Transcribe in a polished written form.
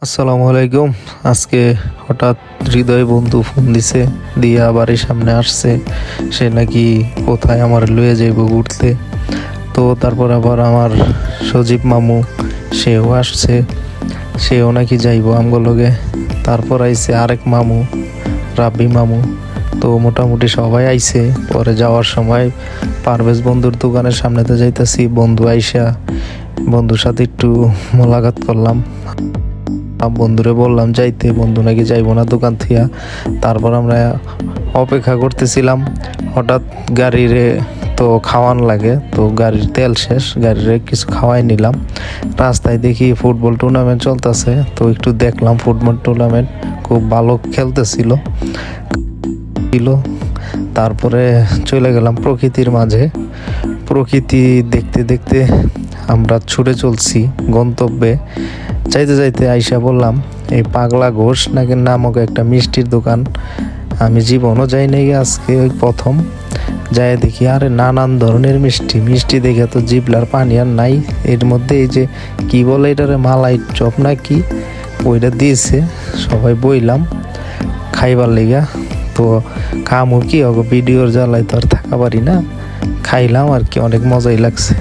আসসালামু আলাইকুম। আজকে হঠাৎ হৃদয় বন্ধু ফোন দিছে, দিয়া বাড়ির সামনে আসছে। সে নাকি কোথায় আমার লয়ে যাইব ঘুরতে। তো তারপর আবার আমার সজীব মামু সেও আসছে, সেও নাকি যাইব আমগো লগে। তারপর আইছে আরেক মামু, রাব্বি মামু। তো মোটামুটি সবাই আইছে। পরে যাওয়ার সময় পারভেজ বন্ধুর দোকানের সামনেতে যাইতেছি, বন্ধু আইসা বন্ধুর সাথে একটু মোলাকাত করলাম। বন্ধুরে বললাম যাইতে, বন্ধু নাকি যাইবো না দোকান থিয়া। তারপর আমরা অপেক্ষা করতেছিলাম। হঠাৎ গাড়িরে তো খাওয়ান লাগে, তো গাড়ির তেল শেষ, গাড়িরে কিছু খাওয়াই নিলাম। রাস্তায় দেখি ফুটবল টুর্নামেন্ট চলতেছে, তো একটু দেখলাম ফুটবল টুর্নামেন্ট খুব ভালো খেলতেছিল। তারপরে চলে গেলাম প্রকৃতির মাঝে। প্রকৃতি দেখতে দেখতে আমরা ছুটে চলছি গন্তব্যে। যাইতে যাইতে আইসা বললাম এই পাগলা ঘোষ নাকি নামক একটা মিষ্টির দোকান। আমি জীবনও যাই নাই, আজকে ওই প্রথম যাই দেখি আরে নানান ধরনের মিষ্টি। মিষ্টি দেখে তো জিবলার পানি আর নাই। এর মধ্যে এই যে কি বলে এটারে, মালাই চপ না কি, ওইটা দিয়েছে। সবাই বইলাম খাইবার লেগা। তো খামু কি ভিডিওর জ্বালায় তো আর থাকা পারি না, খাইলাম আর কি, অনেক মজাই লাগছে।